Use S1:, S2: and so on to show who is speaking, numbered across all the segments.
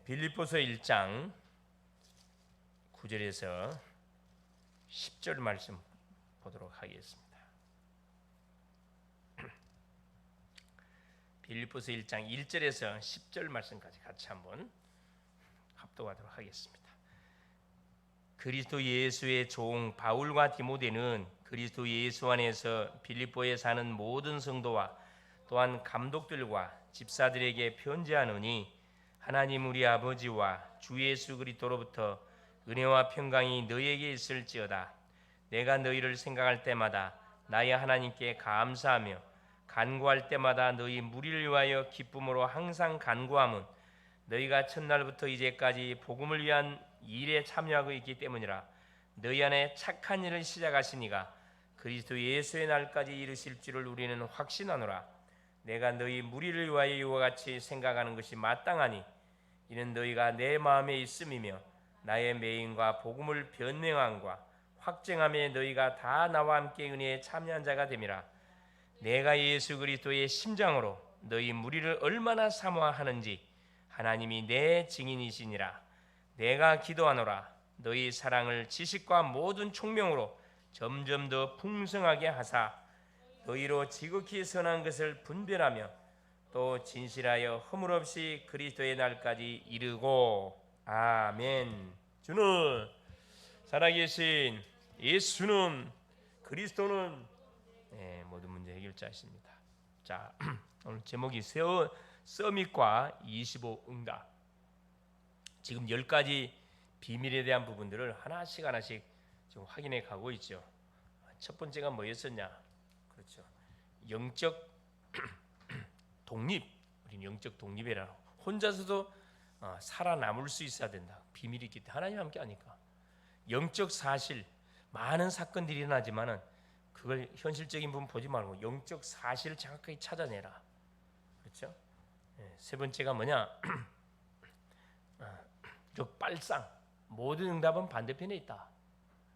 S1: 빌립보서 1장 9절에서 10절 말씀 보도록 하겠습니다. 빌립보서 1장 1절에서 10절 말씀까지 같이 한번 합독하도록 하겠습니다. 그리스도 예수의 종 바울과 디모데는 그리스도 예수 안에서 빌립보에 사는 모든 성도와 또한 감독들과 집사들에게 편지하노니, 하나님 우리 아버지와 주 예수 그리스도로부터 은혜와 평강이 너희에게 있을지어다. 내가 너희를 생각할 때마다 나의 하나님께 감사하며 간구할 때마다 너희 무리를 위하여 기쁨으로 항상 간구함은 너희가 첫날부터 이제까지 복음을 위한 일에 참여하고 있기 때문이라. 너희 안에 착한 일을 시작하시니가 그리스도 예수의 날까지 이르실 줄을 우리는 확신하노라. 내가 너희 무리를 위하여 이와 같이 생각하는 것이 마땅하니 이는 너희가 내 마음에 있음이며 나의 매임과 복음을 변명함과 확증함에 너희가 다 나와 함께 은혜에 참여한 자가 됨이라. 내가 예수 그리스도의 심장으로 너희 무리를 얼마나 사모하는지 하나님이 내 증인이시니라. 내가 기도하노라. 너희 사랑을 지식과 모든 총명으로 점점 더 풍성하게 하사 너희로 지극히 선한 것을 분별하며 또 진실하여 허물 없이 그리스도의 날까지 이르고. 아멘. 주는 살아계신 예수는 그리스도는 모든 문제 해결자이십니다. 자, 오늘 제목이 서밋과 25 응답. 지금 10가지 비밀에 대한 부분들을 하나씩 좀 확인해 가고 있죠. 첫 번째가 뭐였었냐? 그렇죠. 영적 독립. 우리는 영적 독립이라. 혼자서도 살아남을 수 있어야 된다. 비밀이 있기 때문에 하나님 함께 하니까. 영적 사실, 많은 사건들이 일어나지만은 그걸 현실적인 부분 보지 말고 영적 사실을 정확하게 찾아내라. 그렇죠? 세 번째가 뭐냐? 역발상. 모든 응답은 반대편에 있다.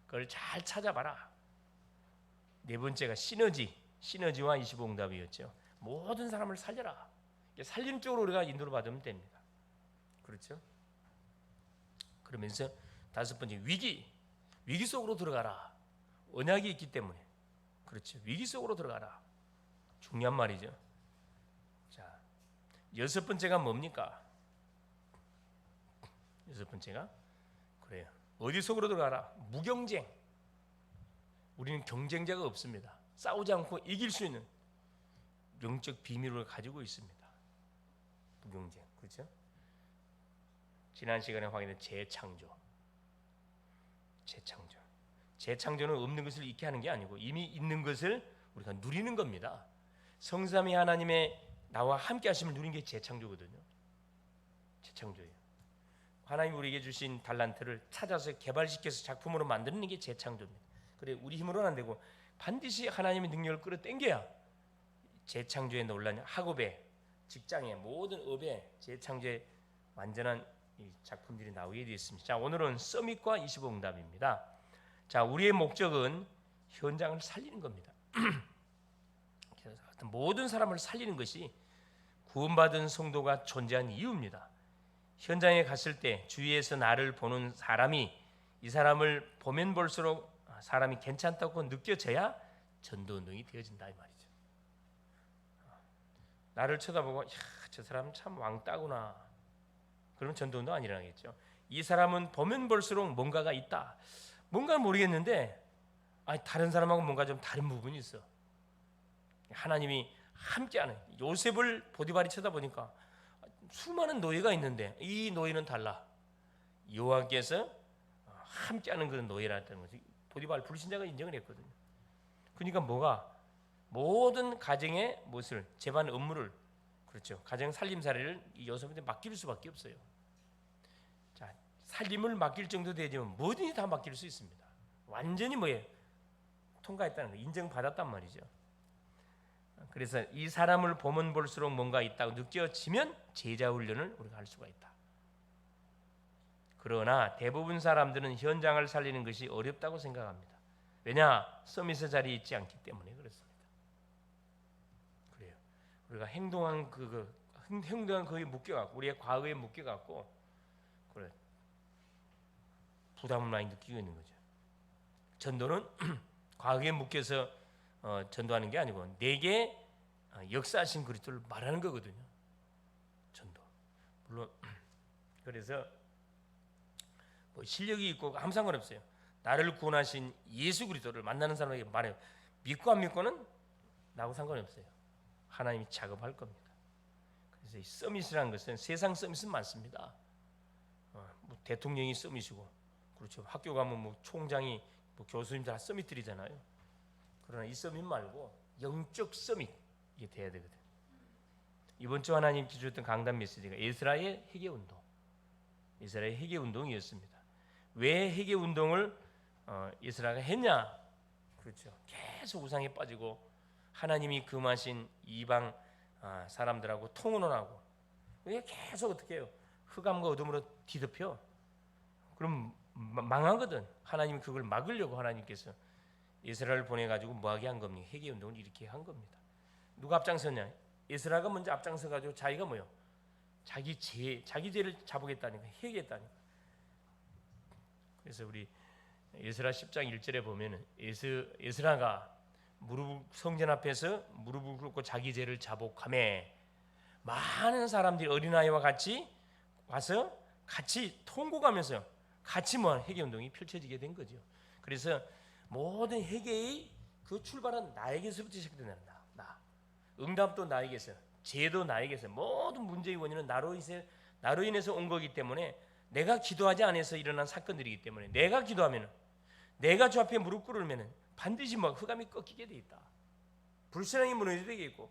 S1: 그걸 잘 찾아봐라. 네 번째가 시너지와 25 응답이었죠. 모든 사람을 살려라. 살리는 쪽으로 우리가 인도를 받으면 됩니다. 그렇죠? 그러면서 다섯 번째, 위기 속으로 들어가라. 언약이 있기 때문에. 그렇죠. 위기 속으로 들어가라. 중요한 말이죠. 자, 여섯 번째가 뭡니까? 여섯 번째가 그래요. 어디 속으로 들어가라? 무경쟁. 우리는 경쟁자가 없습니다. 싸우지 않고 이길 수 있는 영적 비밀을 가지고 있습니다. 무경쟁. 그렇죠? 지난 시간에 확인한 재창조는 없는 것을 잃게 하는 게 아니고 이미 있는 것을 우리가 누리는 겁니다. 성삼위 하나님의 나와 함께 하심을 누리는 게 재창조거든요. 재창조예요. 하나님이 우리에게 주신 달란트를 찾아서 개발시켜서 작품으로 만드는 게 재창조입니다. 그래, 우리 힘으로는 안 되고 반드시 하나님의 능력을 끌어당겨야 재창조의 논란, 학업에, 직장에, 모든 업에 재창조의 완전한 이 작품들이 나오게 되어 있습니다. 자, 오늘은 서밋과 25 응답입니다. 자, 우리의 목적은 현장을 살리는 겁니다. 모든 사람을 살리는 것이 구원받은 성도가 존재한 이유입니다. 현장에 갔을 때 주위에서 나를 보는 사람이 이 사람을 보면 볼수록 사람이 괜찮다고 느껴져야 전도운동이 되어진다 이 말이죠. 나를 쳐다보고 야, 저 사람 참 왕따구나. 그러면 전도운동 안 일어나겠죠. 이 사람은 보면 볼수록 뭔가가 있다. 뭔가는 모르겠는데 다른 사람하고 뭔가 좀 다른 부분이 있어. 하나님이 함께하는 요셉을 보디발이 쳐다보니까 수많은 노예가 있는데 이 노예는 달라. 여호와께서 함께하는 그런 노예라는 거지. 보디발 불신자가 인정을 했거든요. 그러니까 뭐가 모든 가정의 무엇을 재반 업무를 그렇죠. 가정 살림살이를 이 요셉한테 맡길 수밖에 없어요. 자, 살림을 맡길 정도 되지만 뭐든지 다 맡길 수 있습니다. 완전히 뭐예요? 통과했다는 거, 인정받았단 말이죠. 그래서 이 사람을 보면 볼수록 뭔가 있다고 느껴지면 제자 훈련을 우리가 할 수가 있다. 그러나 대부분 사람들은 현장을 살리는 것이 어렵다고 생각합니다. 왜냐? 서밋의 자리에 있지 않기 때문에 그렇습니다. 그래요. 우리가 행동한 거에 묶여갖고 우리의 과거에 묶여갖고 그래 부담을 많이 느끼고 있는 거죠. 전도는 과거에 묶여서 전도하는 게 아니고 내게 역사하신 그리스도를 말하는 거거든요. 전도. 물론 그래서 뭐 실력이 있고 아무 상관없어요. 나를 구원하신 예수 그리스도를 만나는 사람에게 말해요. 믿고 안 믿고는 나하고 상관이 없어요. 하나님이 작업할 겁니다. 그래서 이 서밋이라는 것은 세상 서밋은 많습니다. 뭐 대통령이 서밋이고, 그렇죠. 학교 가면 뭐 총장이, 뭐 교수님들 다 서밋들이잖아요. 그러나 이 서밋 말고 영적 서밋 이게 돼야 되거든. 이번 주 하나님 주셨던 강단 메시지가 에스라의 회개 운동, 에스라의 회개 운동이었습니다. 왜 회개 운동을 에스라가 했냐? 그렇죠. 계속 우상에 빠지고 하나님이 금하신 이방 사람들하고 통혼하고, 이게 계속 어떻게 해요? 흑암과 어둠으로 뒤덮여. 그럼 망하거든. 하나님이 그걸 막으려고 하나님께서 에스라를 보내가지고 뭐하게 한 겁니까? 회개 운동을 이렇게 한 겁니다. 누가 앞장섰냐? 에스라가 먼저 앞장서가지고 자기가 뭐요? 자기 죄를 잡으겠다니까, 회개했다니까. 그래서 우리 에스라 10장 1절에 보면은 에스라가 성전 앞에서 무릎을 꿇고 자기 죄를 자복하며 많은 사람들이 어린아이와 같이 와서 같이 통곡하면서 같이 회개 운동이 펼쳐지게 된 거죠. 그래서 모든 회개의 그 출발은 나에게서부터 시작된다. 나. 응답도 나에게서, 죄도 나에게서, 모든 문제의 원인은 나로 인해서 온 거기 때문에, 내가 기도하지 않아서 일어난 사건들이기 때문에, 내가 기도하면, 내가 주 앞에 무릎 꿇으면 반드시 흑암이 꺾이게 돼 있다. 불신앙이 무너지게 돼 있고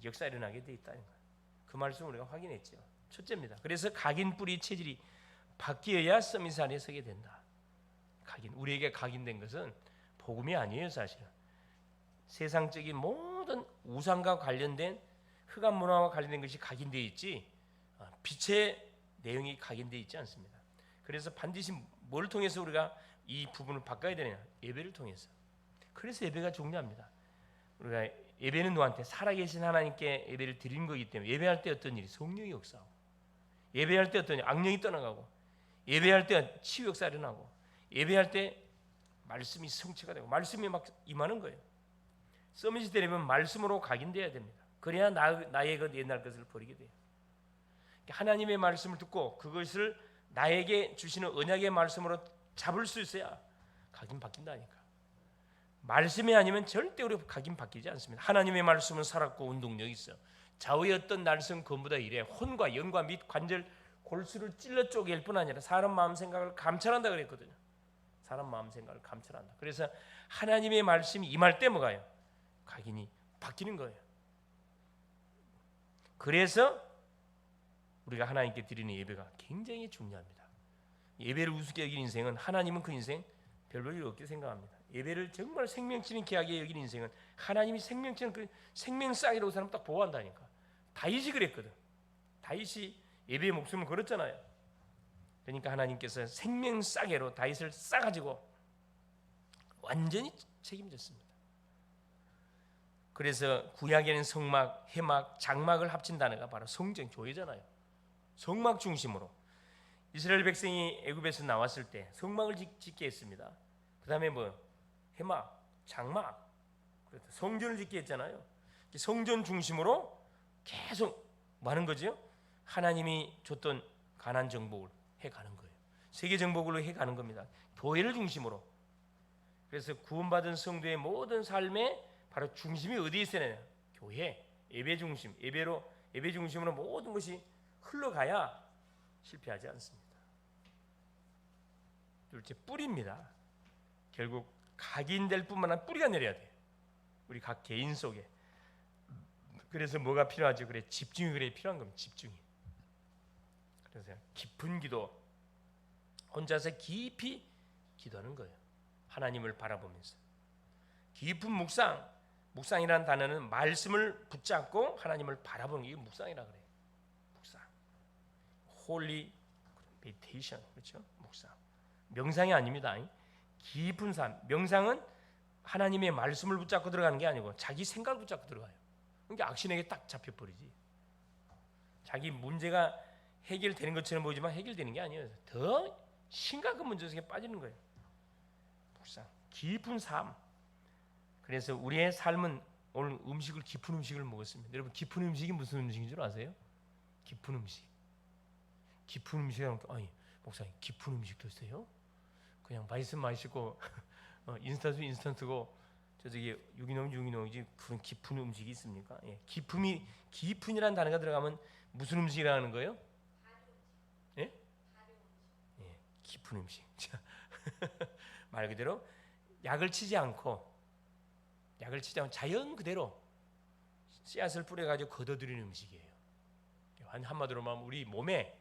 S1: 역사 일어나게 돼 있다는 거예요. 그 말씀을 우리가 확인했죠. 첫째입니다. 그래서 각인 뿌리 체질이 바뀌어야 서밋 안에 서게 된다. 우리에게 각인된 것은 복음이 아니에요, 사실은. 세상적인 모든 우상과 관련된 흑암 문화와 관련된 것이 각인되어 있지, 빛의 내용이 각인되어 있지 않습니다. 그래서 반드시 뭘 통해서 우리가 이 부분을 바꿔야 되느냐? 예배를 통해서. 그래서 예배가 중요합니다. 우리가 예배는 누구한테? 살아계신 하나님께 예배를 드리는 거기 때문에, 예배할 때 어떤 일이? 성령이 역사하고, 예배할 때 어떤 악령이 떠나가고, 예배할 때 치유 역사 일어나고, 예배할 때 말씀이 성취가 되고, 말씀이 막 임하는 거예요. 서밋이 되려면 말씀으로 각인돼야 됩니다. 그래야 나의 그 옛날 것을 버리게 돼요. 하나님의 말씀을 듣고 그것을 나에게 주시는 언약의 말씀으로 잡을 수 있어야 각인 바뀐다니까. 말씀이 아니면 절대 우리 각인 바뀌지 않습니다. 하나님의 말씀은 살았고 운동력이 있어. 좌우의 어떤 날선 검보다 이래 혼과 영과 및 관절 골수를 찔러 쪼갤 뿐 아니라 사람 마음 생각을 감찰한다 그랬거든요. 사람 마음 생각을 감찰한다. 그래서 하나님의 말씀이 임할 때 뭐가요? 각인이 바뀌는 거예요. 그래서 우리가 하나님께 드리는 예배가 굉장히 중요합니다. 예배를 우습게 여긴 인생은, 하나님은 그 인생 별 볼일 없게 생각합니다. 예배를 정말 생명치는 귀하게 여긴 인생은 하나님이 생명치는 그 생명싸기라고 사람 딱 보호한다니까. 다윗이 그랬거든. 다윗이 예배의 목숨을 걸었잖아요. 그러니까 하나님께서 생명싸개로 다윗을 싸가지고 완전히 책임졌습니다. 그래서 구약에는 성막, 회막, 장막을 합친 단어가 바로 성전, 교회잖아요. 성막 중심으로 이스라엘 백성이 애굽에서 나왔을 때 성막을 짓게 했습니다. 그 다음에 회막, 장막, 성전을 짓게 했잖아요. 성전 중심으로 계속 하는 거죠. 하나님이 줬던 가나안 정복을 해가는 거예요. 세계 정복을 해가는 겁니다. 교회를 중심으로. 그래서 구원받은 성도의 모든 삶의 바로 중심이 어디에 있어야 되냐? 교회, 예배 중심, 예배 중심으로 모든 것이 흘러가야 실패하지 않습니다. 둘째, 뿌리입니다. 결국 각인될 뿐만 아니라 뿌리가 내려야 돼요. 우리 각 개인 속에. 그래서 뭐가 필요하죠? 그래, 집중이 그래 필요한 겁니다. 집중이. 그래서 깊은 기도, 혼자서 깊이 기도하는 거예요. 하나님을 바라보면서. 깊은 묵상이라는 단어는 말씀을 붙잡고 하나님을 바라보는 게 묵상이라 그래요. 묵상. 홀리 메디테이션, 그렇죠? 묵상. 명상이 아닙니다. 깊은 삶. 명상은 하나님의 말씀을 붙잡고 들어가는 게 아니고 자기 생각을 붙잡고 들어가요. 그러니까 악신에게 딱 잡혀버리지. 자기 문제가 해결되는 것처럼 보이지만 해결되는 게 아니에요. 더 심각한 문제 속에 빠지는 거예요. 묵상, 깊은 삶. 그래서 우리의 삶은 오늘 음식을 깊은 음식을 먹었습니다. 여러분 깊은 음식이 무슨 음식인 줄 아세요? 깊은 음식. 깊은 음식이라는 게 아니 목사님 깊은 음식도 있어요? 그냥 맛있으면 맛있고 인스턴트고 저기 유기농이지 그런 깊은 음식이 있습니까? 예. 깊은이라는 단어가 들어가면 무슨 음식이라는 거예요? 예? 예. 깊은 음식. 말 그대로 약을 치지 않고 자연 그대로 씨앗을 뿌려가지고 걷어들이는 음식이에요. 한마디로 말하면 우리 몸에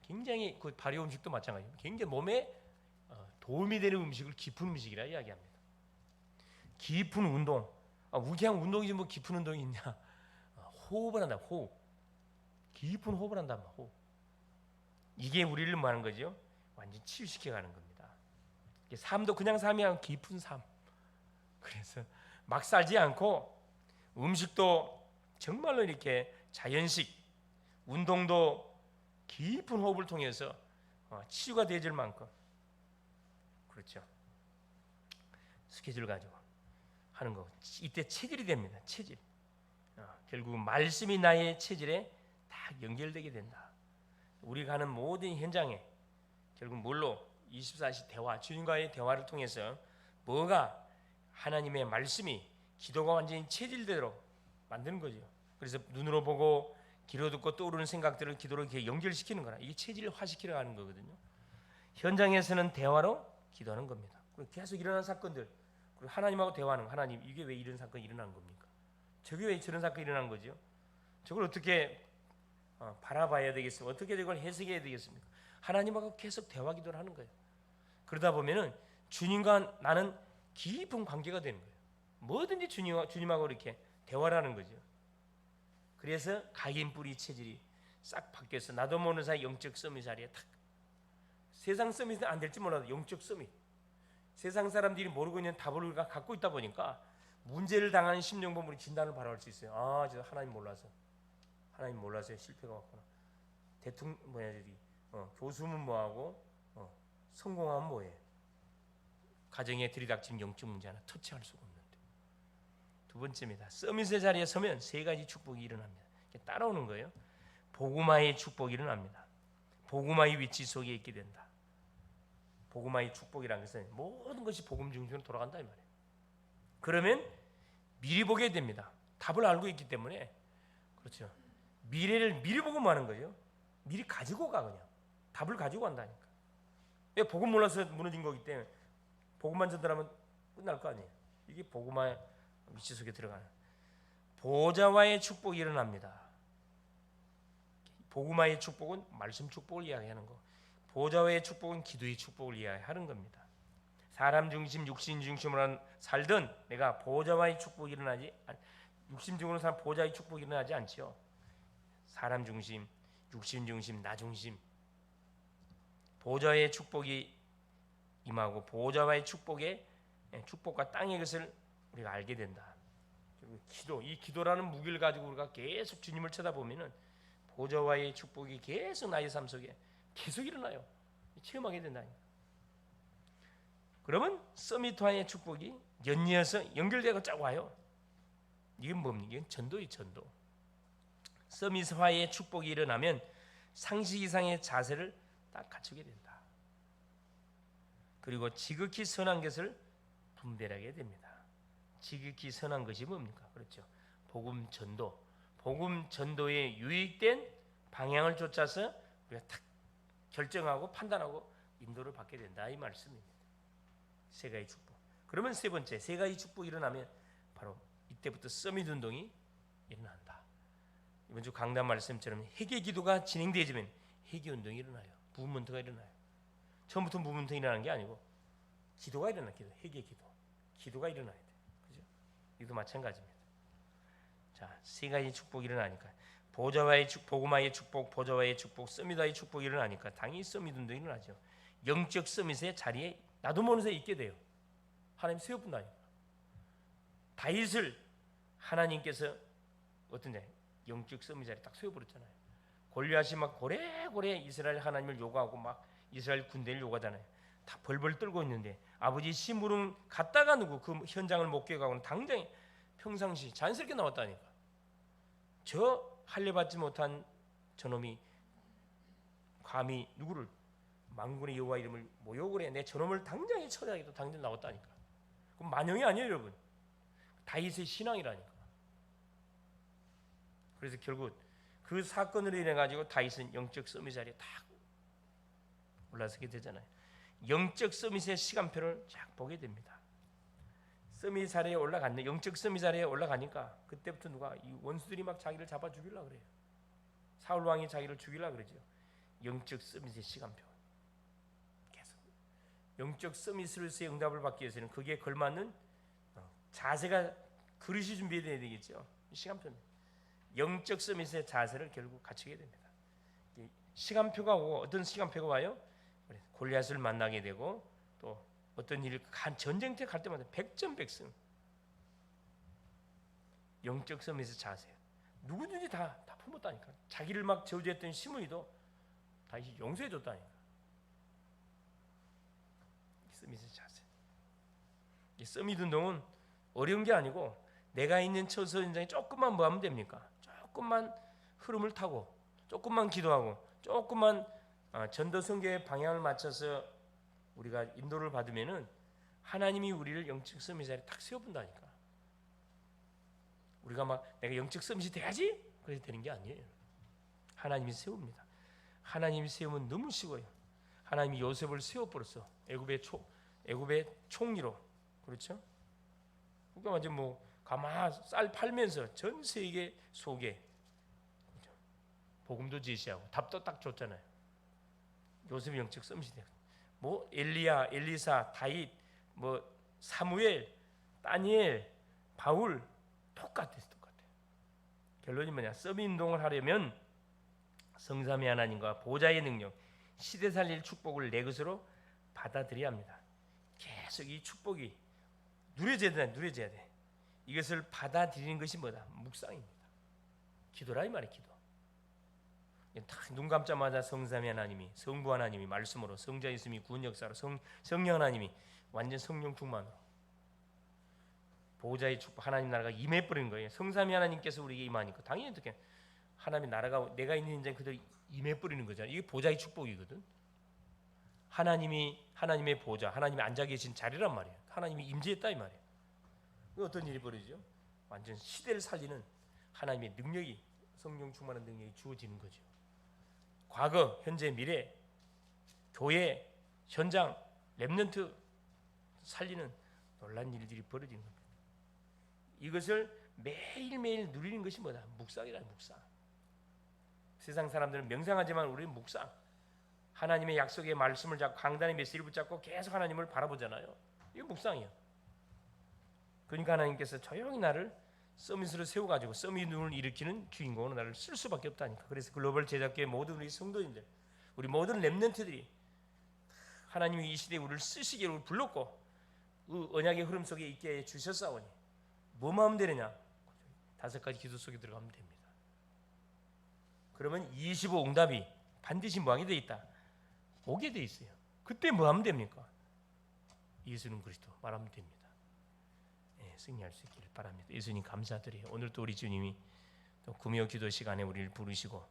S1: 굉장히 그 발효 음식도 마찬가지예요. 굉장히 몸에 도움이 되는 음식을 깊은 음식이라 이야기합니다. 깊은 운동. 그냥 운동이지 뭐 깊은 운동이 있냐? 호흡을 한다. 호흡. 깊은 호흡을 한다. 호흡. 이게 우리를 뭐 하는 거죠? 완전 치유시켜 가는 겁니다. 삶도 그냥 삶이 아니라 깊은 삶. 그래서 막 살지 않고 음식도 정말로 이렇게 자연식, 운동도 깊은 호흡을 통해서 치유가 되질 만큼 그렇죠. 스케줄 가지고 하는 거. 이때 체질이 됩니다. 체질. 결국 말씀이 나의 체질에 다 연결되게 된다. 우리가 하는 모든 현장에 결국 뭘로 24시 대화, 주님과의 대화를 통해서 뭐가 하나님의 말씀이 기도가 완전히 체질대로 만드는 거죠. 그래서 눈으로 보고 귀로 듣고 떠오르는 생각들을 기도로 이렇게 연결시키는 거라. 이게 체질화시키려 하는 거거든요. 현장에서는 대화로 기도하는 겁니다. 계속 일어나는 사건들, 그리고 하나님하고 대화하는 거. 하나님, 이게 왜 이런 사건이 일어난 겁니까? 저게 왜 저런 사건이 일어난 거죠? 저걸 어떻게 바라봐야 되겠습니까? 어떻게 이걸 해석해야 되겠습니까? 하나님하고 계속 대화 기도를 하는 거예요. 그러다 보면은 주님과 나는 깊은 관계가 되는 거예요. 뭐든지 주님하고 이렇게 대화를 하는 거죠. 그래서 각인 뿌리 체질이 싹 바뀌어서 나도 모르는 사이 영적 서밋 자리에 탁. 세상 서밋은 안 될지 몰라도 영적 서밋. 세상 사람들이 모르고 있는 답을 갖고 있다 보니까 문제를 당하는 심령범으로 진단을 바라볼 수 있어요. 저 하나님 몰라서 실패가 왔구나. 대통령 교수면 뭐하고 성공하면 뭐해? 가정에 들이닥친 영적 문제 하나 터치할 수가 없는데. 두 번째입니다. 서밋의 자리에 서면 세 가지 축복이 일어납니다. 따라오는 거예요. 복음화의 축복이 일어납니다. 복음화의 위치 속에 있게 된다. 복음화의 축복이라는 것은 모든 것이 복음 중심으로 돌아간다 이 말이에요. 그러면 미리 보게 됩니다. 답을 알고 있기 때문에. 그렇죠. 미래를 미리 보고 마는 거예요. 미리 가지고 가 그냥. 답을 가지고 간다니까. 복음 몰라서 무너진 거기 때문에 복음만 전달하면 끝날 거 아니에요. 이게 복음화의 위치 속에 들어가는 보좌와의 축복이 일어납니다. 복음화의 축복은 말씀 축복을 이야기하는 거. 보좌와의 축복은 기도의 축복을 이야기하는 겁니다. 사람 중심, 육신 중심으로 살든 내가 보좌와의 축복이 일어나지 육신 중으로 사는 보좌의 축복이 일어나지 않지요. 사람 중심, 육신 중심, 나 중심. 보좌의 축복이 임하고 보좌와의 축복과 땅의 것을 우리가 알게 된다. 이 기도라는 무기를 가지고 우리가 계속 주님을 쳐다보면은 보좌와의 축복이 계속 나의 삶 속에 계속 일어나요. 체험하게 된다니까. 그러면 서밋화의 축복이 연이어서 연결되고 쫙 와요. 이건 뭡니까? 이건 전도의 전도. 서밋화의 축복이 일어나면 상식 이상의 자세를 딱 갖추게 된다. 그리고 지극히 선한 것을 분별하게 됩니다. 지극히 선한 것이 뭡니까? 그렇죠. 복음 전도. 복음 전도에 유익된 방향을 쫓아서 우리가 딱 결정하고 판단하고 인도를 받게 된다 이 말씀입니다. 세 가지 축복. 그러면 세 번째 세 가지 축복이 일어나면 바로 이때부터 서밋 운동이 일어난다. 이번 주 강단 말씀처럼 회개 기도가 진행되어지면 회개 운동이 일어나요. 무브먼트가 일어나요. 처음부터 무브먼트 일어나는 게 아니고 기도가 일어나. 회개 기도가 일어나야 돼. 그죠? 이것도 마찬가지입니다. 자, 세 가지 축복이 일어나니까 보좌와의 복음화의 축복, 보좌와의 축복, 서밋화의 축복이 일어나니까 당연히 서밋 운동이 일어나죠. 영적 서밋의 자리에 나도 모르는 사이에 있게 돼요. 하나님 세워본다니까. 다윗을 하나님께서 어떤 영적 서밋 자리에 딱 세워버렸잖아요. 골리앗이 막 고래고래 이스라엘 하나님을 요구하고 막 이스라엘 군대를 요구하잖아요. 다 벌벌 떨고 있는데 아버지 심부름 갔다가 누구 그 현장을 목격하고는 당장에 평상시 자연스럽게 나왔다니까. 저 할례받지 못한 저놈이 감히 누구를 만군의 여호와 이름을 모욕을 해. 내 저놈을 당장에 처리하기도 당장 나왔다니까. 그럼 만영이 아니에요, 여러분. 다윗의 신앙이라니까. 그래서 결국 그 사건으로 인해 가지고 다윗은 영적 서밋 자리에 딱 올라서게 되잖아요. 영적 서밋의 시간표를 쫙 보게 됩니다. 서밋 자리에 올라갔네. 영적 서밋 자리에 올라가니까 그때부터 누가 이 원수들이 막 자기를 잡아 죽이려 그래요. 사울 왕이 자기를 죽이려 그러죠. 영적 서밋의 시간표. 계속 영적 서밋으로서의 응답을 받기 위해서는 거기에 걸맞는 자세가 그릇이 준비되어야 되겠죠. 시간표입니다. 영적 서밋의 자세를 결국 갖추게 됩니다. 시간표가 오고 어떤 시간표가 와요? 골리앗을 만나게 되고 또 어떤 일을 전쟁터에 갈 때마다 백전백승. 영적 서밋의 자세. 누구든지 다 품었다니까. 자기를 막 저주했던 시므이도 다시 용서해줬다니까. 서밋의 자세. 이 서밋 운동은 어려운 게 아니고 내가 있는 처소 현장에 조금만 뭐 하면 됩니까? 조금만 흐름을 타고 조금만 기도하고 조금만 전도 선교의 방향을 맞춰서 우리가 인도를 받으면은 하나님이 우리를 영적 서밋 자리에 딱 세워본다니까. 우리가 막 내가 영적 서밋이 돼야지 그래서 되는 게 아니에요. 하나님이 세웁니다. 하나님이 세우면 너무 쉬워요. 하나님이 요셉을 세워버렸어. 애굽의 총리로. 그렇죠? 그러니까 완전 뭐 가마 쌀 팔면서 전 세계 속에 복음도 제시하고 답도 딱 줬잖아요. 요셉이 영적 서밋이 되고 뭐 엘리야, 엘리사, 다윗, 뭐 사무엘, 다니엘, 바울 똑같아요. 결론이 뭐냐? 서밋 운동을 하려면 성삼위 하나님과 보좌의 능력, 시대 살릴 축복을 내 것으로 받아들여야 합니다. 계속 이 축복이 누려져야 돼. 이것을 받아들이는 것이 뭐다? 묵상입니다. 기도라 이 말이에요. 기도. 눈 감자마자 성삼위 하나님이, 성부 하나님이 말씀으로, 성자 예수님이 구원 역사로, 성령 하나님이 완전 성령 충만으로 보호자의 축복, 하나님 나라가 임해버리는 거예요. 성삼위 하나님께서 우리에게 임하니까 당연히 어떻게 하나님 나라가 내가 있는 현장에 그대로 임해버리는 거잖아요. 이게 보좌의 축복이거든. 하나님의 보좌, 하나님이 앉아 계신 자리란 말이에요. 하나님이 임재했다 이 말이에요. 어떤 일이 벌어지죠? 완전 시대를 살리는 하나님의 능력이, 성령 충만한 능력이 주어지는 거죠. 과거, 현재, 미래, 교회, 현장, 렘넌트 살리는 놀라운 일들이 벌어지는 겁니다. 이것을 매일매일 누리는 것이 뭐다? 묵상이라. 묵상. 세상 사람들은 명상하지만 우리는 묵상. 하나님의 약속의 말씀을 잡고 강단의 메시지를 붙잡고 계속 하나님을 바라보잖아요. 이거 묵상이에요. 그러니까 하나님께서 조용히 나를 서밋으로 세워가지고 서밋 눈을 일으키는 주인공으로 나를 쓸 수밖에 없다니까. 그래서 글로벌 제작교회 모든 우리 성도님들, 우리 모든 렘넌트들이 하나님이 이 시대에 우리를 쓰시기를 불렀고 그 언약의 흐름 속에 있게 해주셨사오니 뭐만 하면 되느냐? 5가지 기도 속에 들어가면 됩니다. 그러면 25 응답이 반드시 뭐하게 돼 있다? 오게 돼 있어요. 그때 뭐 하면 됩니까? 예수는 그리스도 말하면 됩니다. 승리할 수 있기를 바랍니다. 예수님 감사드려요. 오늘 또 우리 주님이 또 금요 기도 시간에 우리를 부르시고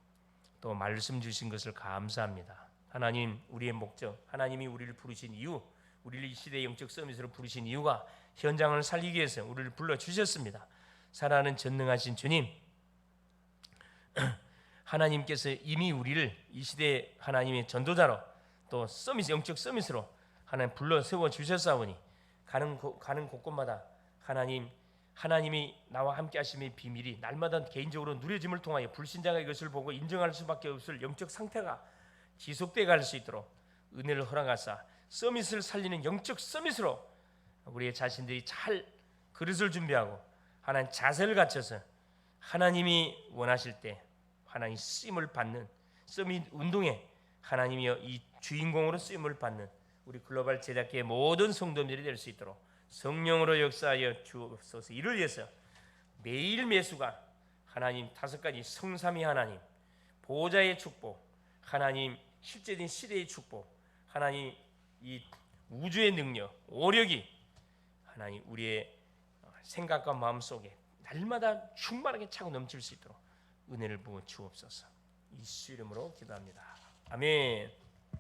S1: 또 말씀 주신 것을 감사합니다. 하나님, 우리의 목적, 하나님이 우리를 부르신 이유, 우리를 이 시대의 영적 서밋으로 부르신 이유가 현장을 살리기 위해서 우리를 불러주셨습니다. 살아가는 전능하신 주님, 하나님께서 이미 우리를 이 시대의 하나님의 전도자로 또 서밋, 영적 서밋으로 하나님 불러 세워 주셨사오니 가는 곳곳마다 하나님이 나와 함께 하심의 비밀이 날마다 개인적으로 누려짐을 통하여 불신자가 이것을 보고 인정할 수밖에 없을 영적 상태가 지속되어 갈 수 있도록 은혜를 허락하사 서밋을 살리는 영적 서밋으로 우리의 자신들이 잘 그릇을 준비하고 하나님 자세를 갖춰서 하나님이 원하실 때 하나님 쓰임을 받는 서밋 운동에 하나님이 이 주인공으로 쓰임을 받는 우리 글로벌 제작계의 모든 성도들이 될 수 있도록 성령으로 역사하여 주옵소서. 이를 위해서 매일 매수가 하나님 5가지 성삼위 하나님, 보호자의 축복, 하나님 실제적인 시대의 축복, 하나님 이 우주의 능력, 오력이 하나님 우리의 생각과 마음 속에 날마다 충만하게 차고 넘칠 수 있도록 은혜를 부어 주옵소서. 예수 이름으로 기도합니다. 아멘.